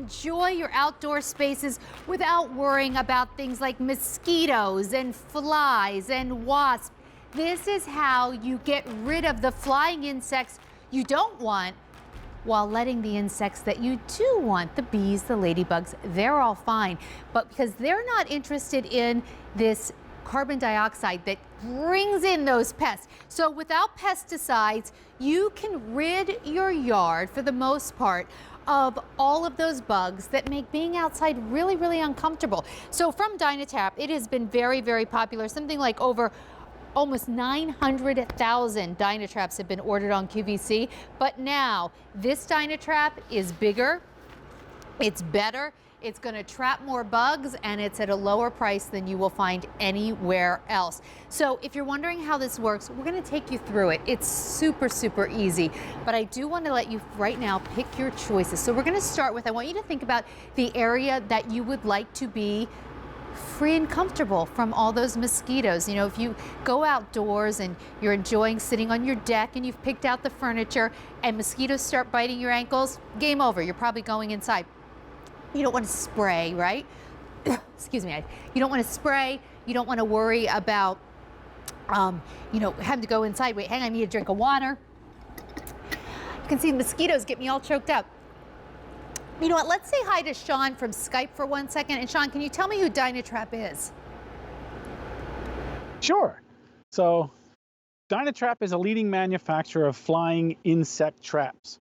enjoy your outdoor spaces without worrying about things like mosquitoes and flies and wasps. This is how you get rid of the flying insects you don't want while letting the insects that you do want, the bees, the ladybugs, they're all fine. But because they're not interested in this carbon dioxide that brings in those pests. So without pesticides, you can rid your yard, for the most part, of all of those bugs that make being outside really, really uncomfortable. So from DynaTrap, it has been very, very popular. Something like over almost 900,000 DynaTraps have been ordered on QVC. But now this DynaTrap is bigger, it's better, it's going to trap more bugs, and it's at a lower price than you will find anywhere else. So if you're wondering how this works, we're going to take you through it. It's super, super easy. But I do want to let you right now pick your choices. So we're going to start with, I want you to think about the area that you would like to be free and comfortable from all those mosquitoes. You know, if you go outdoors and you're enjoying sitting on your deck and you've picked out the furniture and mosquitoes start biting your ankles, game over. You're probably going inside. You don't want to spray, right? Excuse me. You don't want to spray. You don't want to worry about, you know, having to go inside. Wait, hang on, I need a drink of water. You can see the mosquitoes get me all choked up. You know what? Let's say hi to Sean from Skype for 1 second. And Sean, can you tell me who DynaTrap is? Sure. So DynaTrap is a leading manufacturer of flying insect traps.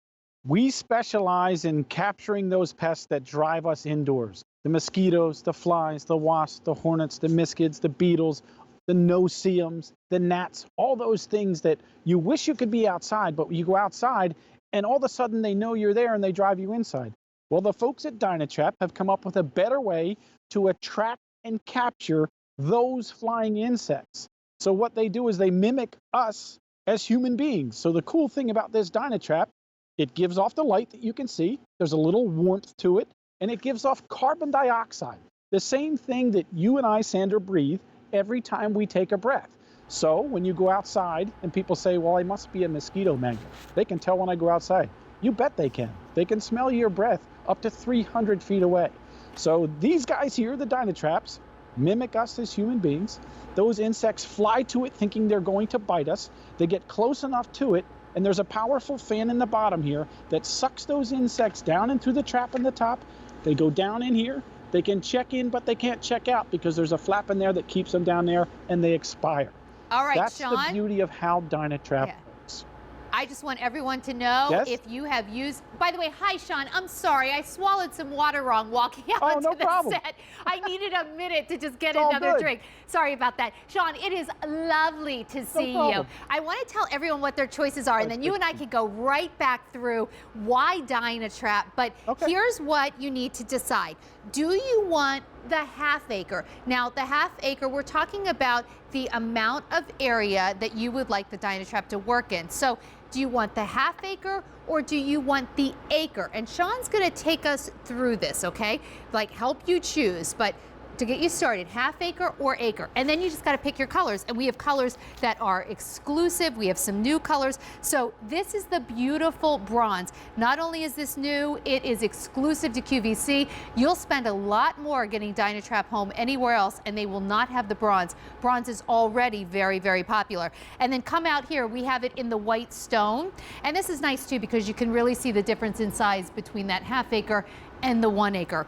We specialize in capturing those pests that drive us indoors. The mosquitoes, the flies, the wasps, the hornets, the miscids, the beetles, the no-see-ums, the gnats, all those things that you wish you could be outside, but you go outside and all of a sudden they know you're there and they drive you inside. Well, the folks at DynaTrap have come up with a better way to attract and capture those flying insects. So what they do is they mimic us as human beings. So the cool thing about this DynaTrap, it gives off the light that you can see. There's a little warmth to it, and it gives off carbon dioxide, the same thing that you and I, Sandra, breathe every time we take a breath. So when you go outside and people say, well, I must be a mosquito magnet, they can tell when I go outside. You bet they can. They can smell your breath up to 300 feet away. So these guys here, the DynaTraps, mimic us as human beings. Those insects fly to it thinking they're going to bite us. They get close enough to it, and there's a powerful fan in the bottom here that sucks those insects down and through the trap in the top. They go down in here. They can check in, but they can't check out because there's a flap in there that keeps them down there, and they expire. All right, That's Sean. the beauty of how DynaTrap works. I just want everyone to know if you have used, by the way, hi Sean, I'm sorry, I swallowed some water wrong walking out to the set. I needed a minute to just get another drink. Sorry about that. Sean, it is lovely to see you. I want to tell everyone what their choices are, and then you and I can go right back through why DynaTrap, but here's what you need to decide. Do you want the half acre? Now, the half acre, we're talking about the amount of area that you would like the DynaTrap to work in. So do you want the half acre or do you want the acre? And Sean's going to take us through this, okay? Like, help you choose, but to get you started, half acre or acre. And then you just got to pick your colors. And we have colors that are exclusive. We have some new colors. So this is the beautiful bronze. Not only is this new, it is exclusive to QVC. You'll spend a lot more getting DynaTrap home anywhere else, and they will not have the bronze. Bronze is already very, very popular. And then come out here, we have it in the white stone. And this is nice too because you can really see the difference in size between that half acre and the 1 acre.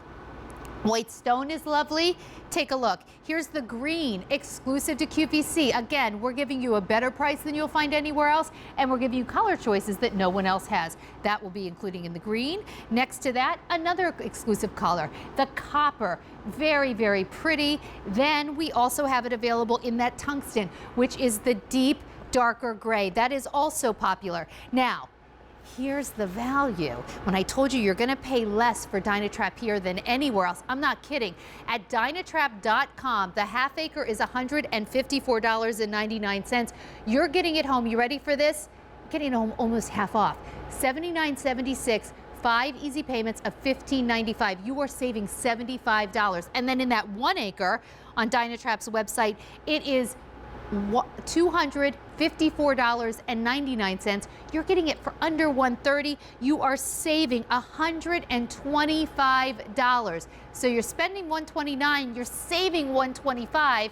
White stone is lovely. Take a look. Here's the green, exclusive to QVC. Again, we're giving you a better price than you'll find anywhere else, and we're giving you color choices that no one else has. That will be including in the green. Next to that, another exclusive color, the copper. Very, very pretty. Then we also have it available in that tungsten, which is the deep, darker gray. That is also popular. Now, here's the value. When I told you you're going to pay less for DynaTrap here than anywhere else, I'm not kidding. At DynaTrap.com, the half acre is $154.99. You're getting it home. You ready for this? Getting it home almost half off. $79.76. 5 easy payments of $15.95. You are saving $75. And then in that 1 acre on DynaTrap's website, it is $254.99. You're getting it for under $130. You are saving $125. So you're spending $129, you're saving $125.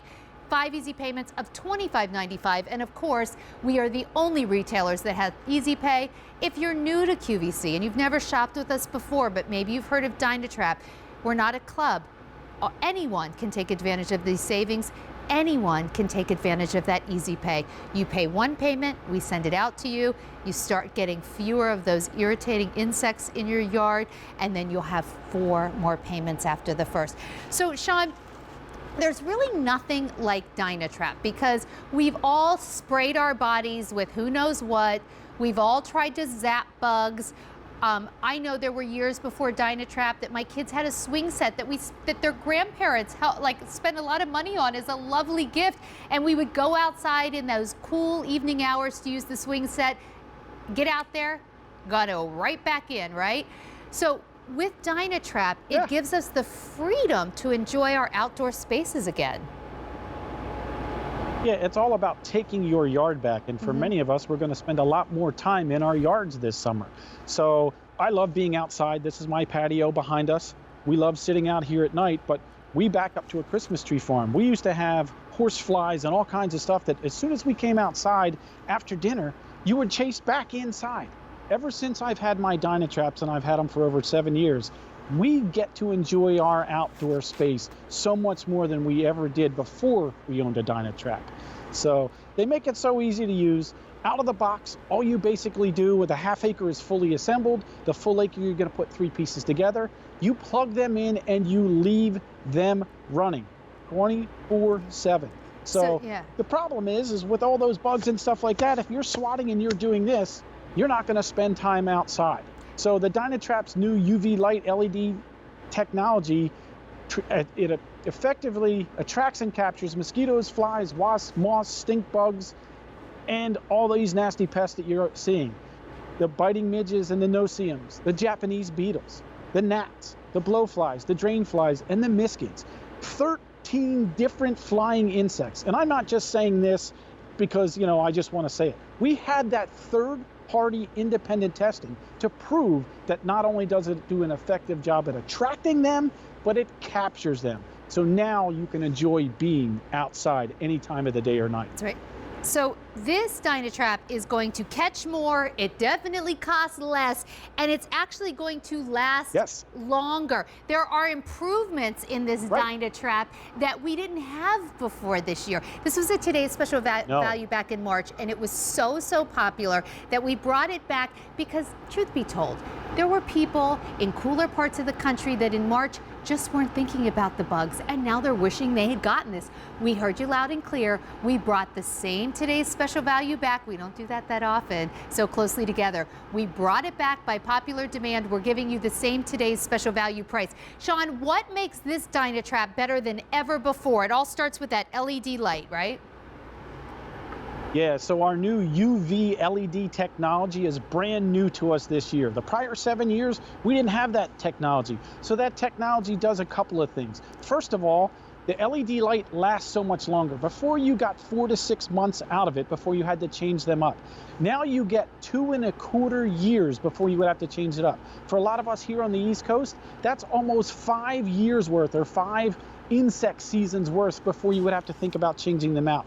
5 easy payments of $25.95. And of course, we are the only retailers that have easy pay. If you're new to QVC and you've never shopped with us before, but maybe you've heard of DynaTrap, we're not a club. Anyone can take advantage of these savings. Anyone can take advantage of that easy pay. You pay one payment, we send it out to you. You start getting fewer of those irritating insects in your yard, and then you'll have 4 more payments after the first. So Sean, there's really nothing like DynaTrap because we've all sprayed our bodies with who knows what. We've all tried to zap bugs. I know there were years before DynaTrap that my kids had a swing set that their grandparents spent a lot of money on as a lovely gift, and we would go outside in those cool evening hours to use the swing set, get out there, gotta go right back in, right? So with DynaTrap, it gives us the freedom to enjoy our outdoor spaces again. Yeah, it's all about taking your yard back. And for many of us, we're going to spend a lot more time in our yards this summer. So I love being outside. This is my patio behind us. We love sitting out here at night, but we back up to a Christmas tree farm. We used to have horse flies and all kinds of stuff that as soon as we came outside after dinner, you would chase back inside. Ever since I've had my DynaTraps, and I've had them for over 7 years, we get to enjoy our outdoor space so much more than we ever did before we owned a DynaTrap. So they make it so easy to use. Out of the box, all you basically do with a half acre is fully assembled. The full acre, you're going to put 3 pieces together. You plug them in and you leave them running 24/7. So the problem is with all those bugs and stuff like that, if you're swatting and you're doing this, you're not going to spend time outside. So the DynaTrap's new UV light LED technology, it effectively attracts and captures mosquitoes, flies, wasps, moths, stink bugs, and all these nasty pests that you're seeing. The biting midges and the no-see-ums, the Japanese beetles, the gnats, the blowflies, the drain flies, and the miskids. 13 different flying insects. And I'm not just saying this because, I just want to say it. We had that third-party independent testing to prove that not only does it do an effective job at attracting them, but it captures them. So now you can enjoy being outside any time of the day or night. That's right. So this DynaTrap is going to catch more, it definitely costs less, and it's actually going to last longer. There are improvements in this DynaTrap that we didn't have before this year. This was a Today's Special Value back in March, and it was so popular that we brought it back because, truth be told, there were people in cooler parts of the country that in March just weren't thinking about the bugs, and now they're wishing they had gotten this. We heard you loud and clear. We brought the same Today's Special Value back. We don't do that often, so closely together. We brought it back by popular demand. We're giving you the same Today's Special Value price. Sean, what makes this DynaTrap better than ever before? It all starts with that LED light, right? Yeah, so our new UV LED technology is brand new to us this year. The prior 7 years, we didn't have that technology. So that technology does a couple of things. First of all, the LED light lasts so much longer. Before you got 4 to 6 months out of it before you had to change them up. Now you get 2.25 years before you would have to change it up. For a lot of us here on the East Coast, that's almost 5 years worth or 5 insect seasons worth before you would have to think about changing them out.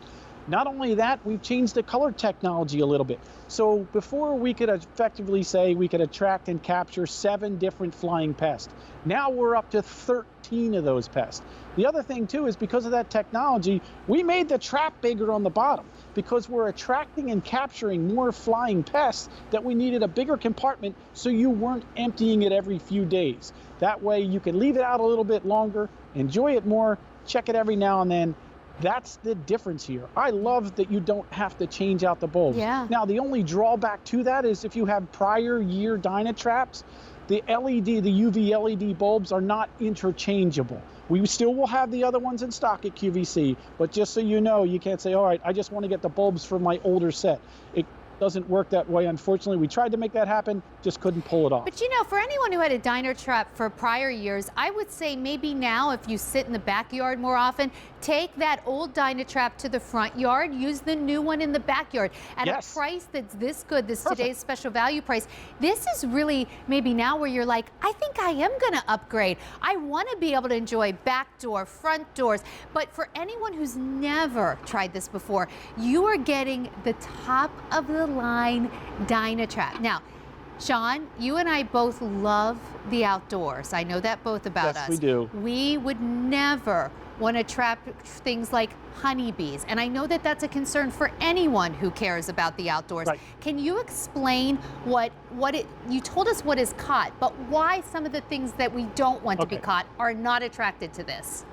Not only that, we've changed the color technology a little bit. So before we could effectively say we could attract and capture 7 different flying pests. Now we're up to 13 of those pests. The other thing too is because of that technology, we made the trap bigger on the bottom because we're attracting and capturing more flying pests that we needed a bigger compartment so you weren't emptying it every few days. That way you can leave it out a little bit longer, enjoy it more, check it every now and then. That's the difference here. I love that you don't have to change out the bulbs. Yeah. Now, the only drawback to that is if you have prior year DynaTraps, the UV LED bulbs are not interchangeable. We still will have the other ones in stock at QVC, but just so you know, you can't say, all right, I just want to get the bulbs for my older set. It doesn't work that way, unfortunately. We tried to make that happen, just couldn't pull it off. But for anyone who had a DynaTrap for prior years, I would say maybe now, if you sit in the backyard more often, take that old DynaTrap to the front yard, use the new one in the backyard at a price that's this good, this today's special value price. This is really maybe now where you're like, I think I am going to upgrade. I want to be able to enjoy back door, front doors. But for anyone who's never tried this before, you are getting the top of the line DynaTrap. Now, Sean, you and I both love the outdoors. I know that both about us. Yes, we do. We would never want to trap things like honeybees. And I know that that's a concern for anyone who cares about the outdoors. Right. Can you explain you told us what is caught, but why some of the things that we don't want to be caught are not attracted to this?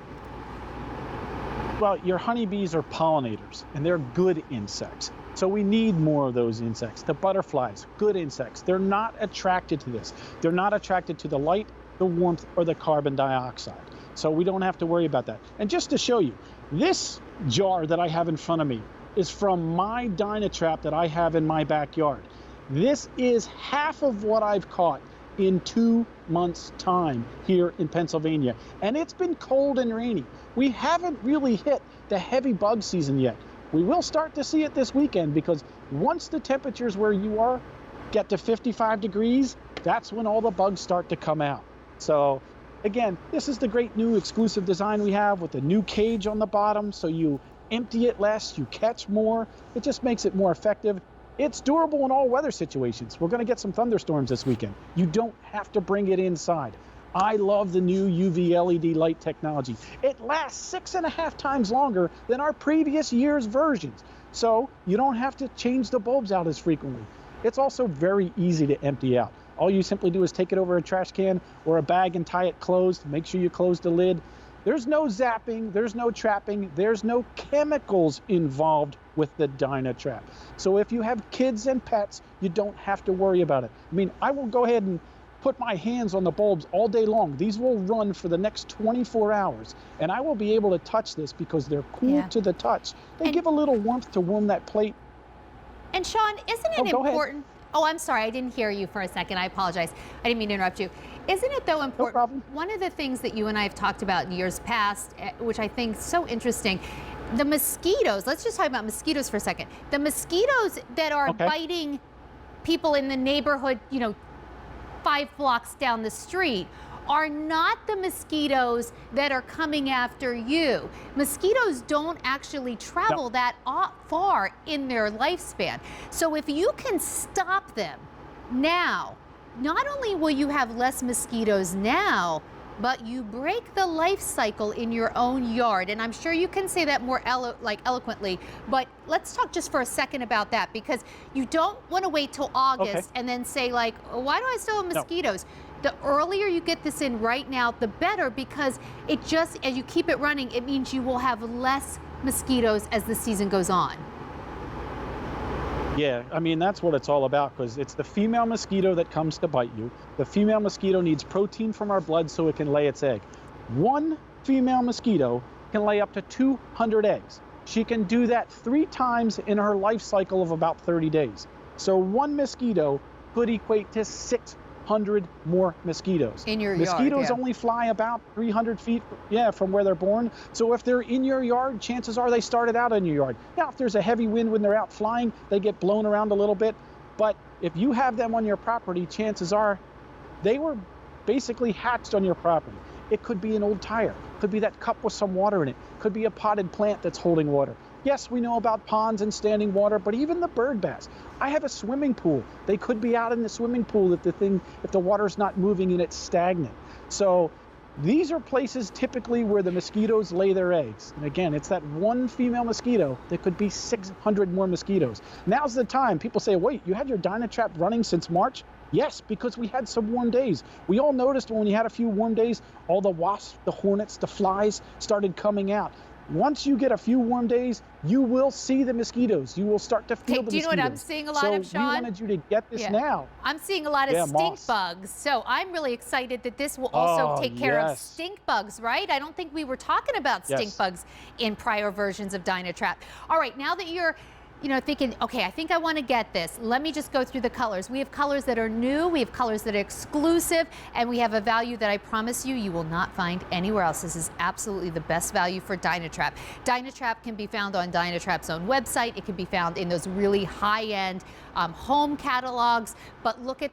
Well, your honeybees are pollinators, and they're good insects. So we need more of those insects. The butterflies, good insects. They're not attracted to this. They're not attracted to the light, the warmth, or the carbon dioxide. So we don't have to worry about that. And just to show you, this jar that I have in front of me is from my DynaTrap that I have in my backyard. This is half of what I've caught in 2 months' time here in Pennsylvania. And it's been cold and rainy. We haven't really hit the heavy bug season yet. We will start to see it this weekend, because once the temperatures where you are get to 55 degrees, that's when all the bugs start to come out. So again, this is the great new exclusive design we have with the new cage on the bottom, so you empty it less, you catch more. It just makes it more effective. It's durable in all weather situations. We're going to get some thunderstorms this weekend. You don't have to bring it inside. I love the new UV LED light technology. It lasts 6.5 times longer than our previous year's versions. So you don't have to change the bulbs out as frequently. It's also very easy to empty out. All you simply do is take it over a trash can or a bag and tie it closed. Make sure you close the lid. There's no zapping, there's no trapping, there's no chemicals involved with the DynaTrap. So if you have kids and pets, you don't have to worry about it. I mean, I will go ahead and put my hands on the bulbs all day long. These will run for the next 24 hours, and I will be able to touch this because they're cool to the touch. They give a little warmth to warm that plate. And Sean, isn't it important? Oh, I'm sorry, I didn't hear you for a second. I apologize. I didn't mean to interrupt you. Isn't it though important? No problem. One of the things that you and I have talked about in years past, which I think is so interesting, the mosquitoes. Let's just talk about mosquitoes for a second. The mosquitoes that are biting people in the neighborhood, 5 blocks down the street, are not the mosquitoes that are coming after you. Mosquitoes don't actually travel that far in their lifespan. So if you can stop them now, not only will you have less mosquitoes now, but you break the life cycle in your own yard. And I'm sure you can say that more eloquently, but let's talk just for a second about that, because you don't want to wait till August and then say like, why do I still have mosquitoes? The earlier you get this in right now, the better, because it just, as you keep it running, it means you will have less mosquitoes as the season goes on. Yeah, I mean, that's what it's all about, because it's the female mosquito that comes to bite you. The female mosquito needs protein from our blood so it can lay its egg. One female mosquito can lay up to 200 eggs. She can do that 3 times in her life cycle of about 30 days. So one mosquito could equate to 600 more mosquitoes. In your mosquitoes yard, only fly about 300 feet from where they're born. So if they're in your yard, chances are they started out in your yard. Now, if there's a heavy wind when they're out flying, they get blown around a little bit. But if you have them on your property, chances are they were basically hatched on your property. It could be an old tire, could be that cup with some water in it, could be a potted plant that's holding water. Yes, we know about ponds and standing water, but even the bird baths. I have a swimming pool. They could be out in the swimming pool if the water's not moving and it's stagnant. So these are places typically where the mosquitoes lay their eggs. And again, it's that one female mosquito that could be 600 more mosquitoes. Now's the time. People say, wait, you had your DynaTrap running since March? Yes, because we had some warm days. We all noticed when we had a few warm days, all the wasps, the hornets, the flies started coming out. Once you get a few warm days, you will see the mosquitoes. You will start to feel the mosquitoes. Do you know what I'm seeing a lot of, Sean? So we wanted you to get this now. I'm seeing a lot of stink bugs. So I'm really excited that this will also take care of stink bugs, right? I don't think we were talking about stink bugs in prior versions of DynaTrap. All right, now that you're you know, thinking, okay, I think I want to get this. Let me just go through the colors. We have colors that are new, we have colors that are exclusive, and we have a value that I promise you, you will not find anywhere else. This is absolutely the best value for DynaTrap. DynaTrap can be found on DynaTrap's own website. It can be found in those really high-end home catalogs, but look at